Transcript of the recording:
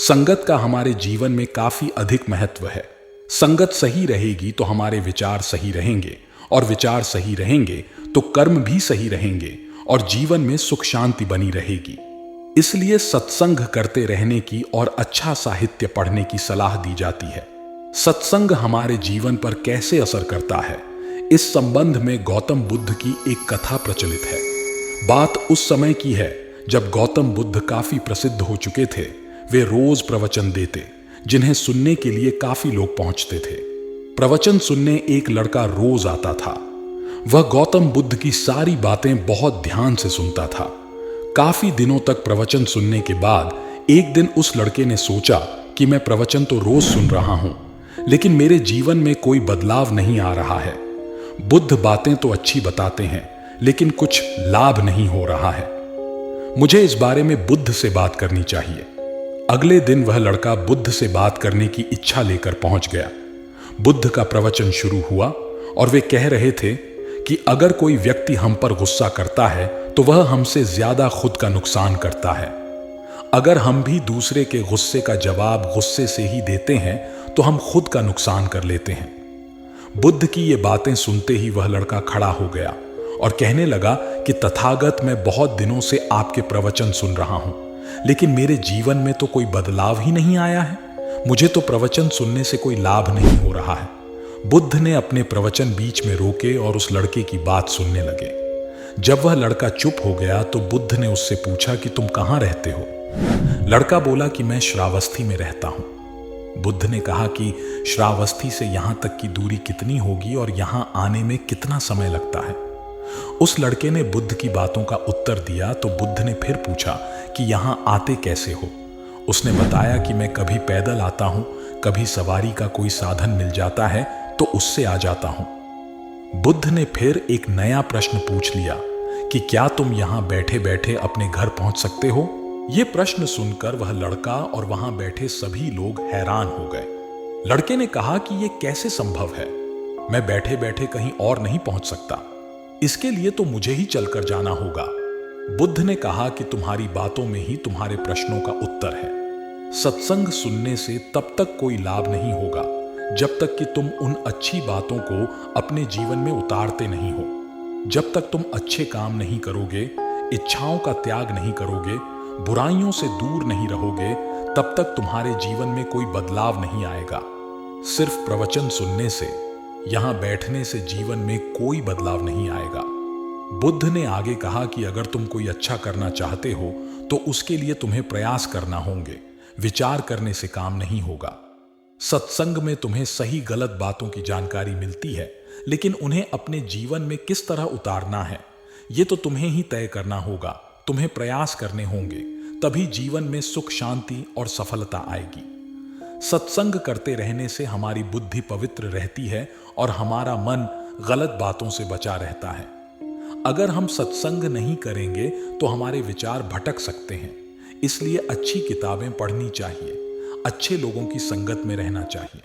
संगत का हमारे जीवन में काफी अधिक महत्व है। संगत सही रहेगी तो हमारे विचार सही रहेंगे, और विचार सही रहेंगे तो कर्म भी सही रहेंगे, और जीवन में सुख शांति बनी रहेगी। इसलिए सत्संग करते रहने की और अच्छा साहित्य पढ़ने की सलाह दी जाती है। सत्संग हमारे जीवन पर कैसे असर करता है, इस संबंध में गौतम बुद्ध की एक कथा प्रचलित है। बात उस समय की है जब गौतम बुद्ध काफी प्रसिद्ध हो चुके थे। वे रोज प्रवचन देते, जिन्हें सुनने के लिए काफी लोग पहुंचते थे। प्रवचन सुनने एक लड़का रोज आता था। वह गौतम बुद्ध की सारी बातें बहुत ध्यान से सुनता था। काफी दिनों तक प्रवचन सुनने के बाद एक दिन उस लड़के ने सोचा कि मैं प्रवचन तो रोज सुन रहा हूं, लेकिन मेरे जीवन में कोई बदलाव नहीं आ रहा है। बुद्ध बातें तो अच्छी बताते हैं, लेकिन कुछ लाभ नहीं हो रहा है। मुझे इस बारे में बुद्ध से बात करनी चाहिए। अगले दिन वह लड़का बुद्ध से बात करने की इच्छा लेकर पहुंच गया। बुद्ध का प्रवचन शुरू हुआ और वे कह रहे थे कि अगर कोई व्यक्ति हम पर गुस्सा करता है तो वह हमसे ज्यादा खुद का नुकसान करता है। अगर हम भी दूसरे के गुस्से का जवाब गुस्से से ही देते हैं तो हम खुद का नुकसान कर लेते हैं। बुद्ध की ये बातें सुनते ही वह लड़का खड़ा हो गया और कहने लगा कि तथागत, मैं बहुत दिनों से आपके प्रवचन सुन रहा हूं, लेकिन मेरे जीवन में तो कोई बदलाव ही नहीं आया है। मुझे तो प्रवचन सुनने से कोई लाभ नहीं हो रहा है। बुद्ध ने अपने प्रवचन बीच में रोके और उस लड़के की बात सुनने लगे। जब वह लड़का चुप हो गया तो बुद्ध ने उससे पूछा कि तुम कहां रहते हो? लड़का बोला कि मैं श्रावस्ती में रहता हूं। बुद्ध ने कहा कि श्रावस्ती से यहां तक की दूरी कितनी होगी और यहां आने में कितना समय लगता है? उस लड़के ने बुद्ध की बातों का उत्तर दिया तो बुद्ध ने फिर पूछा कि यहां आते कैसे हो? उसने बताया कि मैं कभी पैदल आता हूं, कभी सवारी का कोई साधन मिल जाता है तो उससे आ जाता हूं। बुद्ध ने फिर एक नया प्रश्न पूछ लिया कि क्या तुम यहां बैठे बैठे अपने घर पहुंच सकते हो? यह प्रश्न सुनकर वह लड़का और वहां बैठे सभी लोग हैरान हो गए। लड़के ने कहा कि यह कैसे संभव है? मैं बैठे बैठे कहीं और नहीं पहुंच सकता। इसके लिए तो मुझे ही चलकर जाना होगा। बुद्ध ने कहा कि तुम्हारी बातों में ही तुम्हारे प्रश्नों का उत्तर है। सत्संग सुनने से तब तक कोई लाभ नहीं होगा जब तक कि तुम उन अच्छी बातों को अपने जीवन में उतारते नहीं हो। जब तक तुम अच्छे काम नहीं करोगे, इच्छाओं का त्याग नहीं करोगे, बुराइयों से दूर नहीं रहोगे, तब तक तुम्हारे जीवन में कोई बदलाव नहीं आएगा। सिर्फ प्रवचन सुनने से, यहां बैठने से जीवन में कोई बदलाव नहीं आएगा। बुद्ध ने आगे कहा कि अगर तुम कोई अच्छा करना चाहते हो तो उसके लिए तुम्हें प्रयास करना होंगे, विचार करने से काम नहीं होगा। सत्संग में तुम्हें सही गलत बातों की जानकारी मिलती है, लेकिन उन्हें अपने जीवन में किस तरह उतारना है ये तो तुम्हें ही तय करना होगा। तुम्हें प्रयास करने होंगे, तभी जीवन में सुख शांति और सफलता आएगी। सत्संग करते रहने से हमारी बुद्धि पवित्र रहती है और हमारा मन गलत बातों से बचा रहता है। अगर हम सत्संग नहीं करेंगे तो हमारे विचार भटक सकते हैं। इसलिए अच्छी किताबें पढ़नी चाहिए, अच्छे लोगों की संगत में रहना चाहिए।